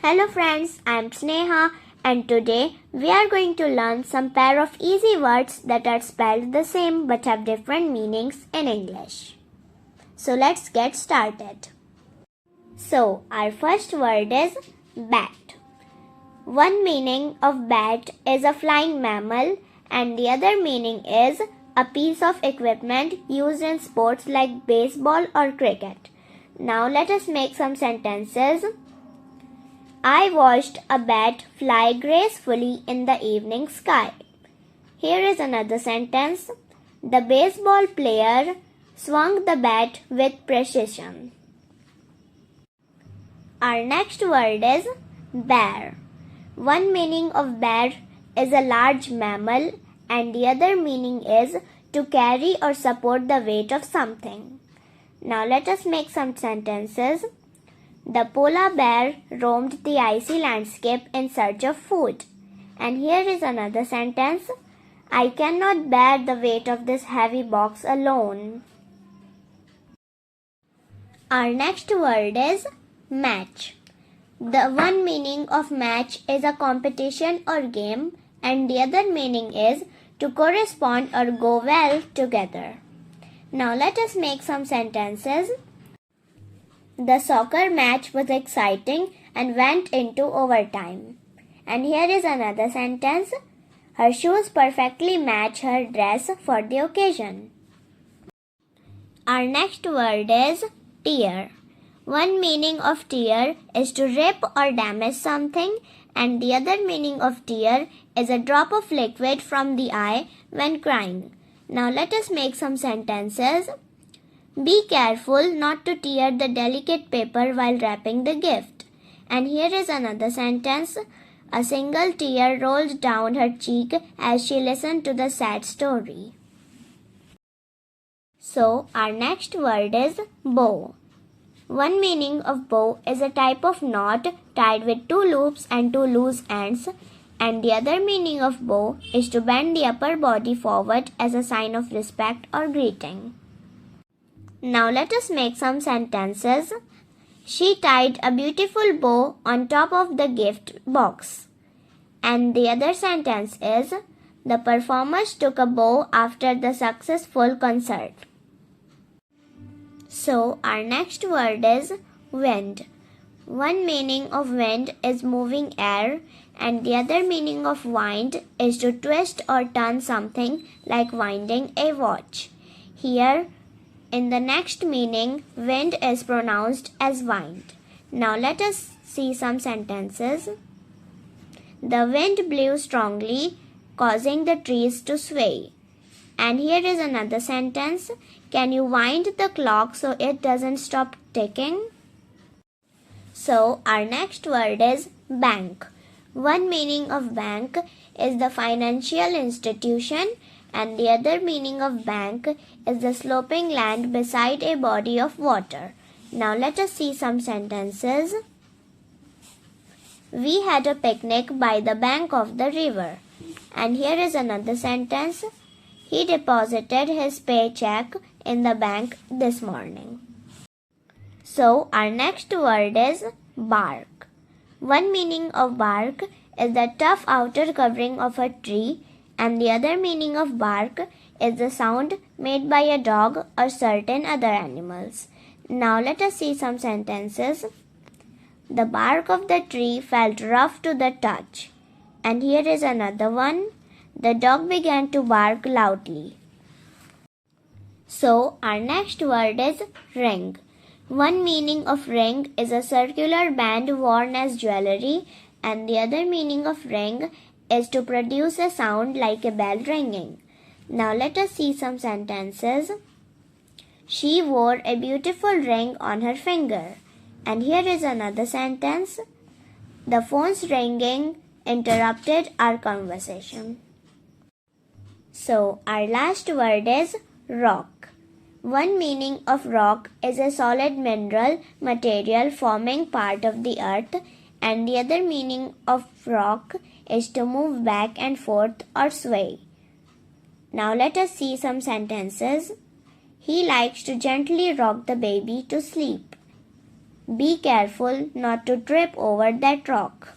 Hello friends, I am Sneha and today we are going to learn some pair of easy words that are spelled the same but have different meanings in English. So let's get started. So our first word is bat. One meaning of bat is a flying mammal and the other meaning is a piece of equipment used in sports like baseball or cricket. Now let us make some sentences. I watched a bat fly gracefully in the evening sky. Here is another sentence. The baseball player swung the bat with precision. Our next word is bear. One meaning of bear is a large mammal and the other meaning is to carry or support the weight of something. Now let us make some sentences. The polar bear roamed the icy landscape in search of food. And here is another sentence. I cannot bear the weight of this heavy box alone. Our next word is match. The one meaning of match is a competition or game and the other meaning is to correspond or go well together. Now let us make some sentences. The soccer match was exciting and went into overtime. And here is another sentence. Her shoes perfectly match her dress for the occasion. Our next word is tear. One meaning of tear is to rip or damage something and the other meaning of tear is a drop of liquid from the eye when crying. Now let us make some sentences. Be careful not to tear the delicate paper while wrapping the gift. And here is another sentence. A single tear rolled down her cheek as she listened to the sad story. So our next word is bow. One meaning of bow is a type of knot tied with two loops and two loose ends. And the other meaning of bow is to bend the upper body forward as a sign of respect or greeting. Now let us make some sentences. She tied a beautiful bow on top of the gift box. And the other sentence is, the performers took a bow after the successful concert. So our next word is wind. One meaning of wind is moving air and the other meaning of wind is to twist or turn something like winding a watch. Here, in the next meaning, wind is pronounced as wind. Now let us see some sentences. The wind blew strongly, causing the trees to sway. And here is another sentence. Can you wind the clock so it doesn't stop ticking? So our next word is bank. One meaning of bank is the financial institution and the other meaning of bank is the sloping land beside a body of water. Now let us see some sentences. We had a picnic by the bank of the river. And here is another sentence. He deposited his paycheck in the bank this morning. So our next word is bark. One meaning of bark is the tough outer covering of a tree and the other meaning of bark is the sound made by a dog or certain other animals. Now let us see some sentences. The bark of the tree felt rough to the touch. And here is another one. The dog began to bark loudly. So our next word is ring. One meaning of ring is a circular band worn as jewelry and the other meaning of ring is to produce a sound like a bell ringing. Now let us see some sentences. She wore a beautiful ring on her finger. And here is another sentence. The phone's ringing interrupted our conversation. So our last word is rock. One meaning of rock is a solid mineral material forming part of the earth and the other meaning of rock is to move back and forth or sway. Now let us see some sentences. He likes to gently rock the baby to sleep. Be careful not to trip over that rock.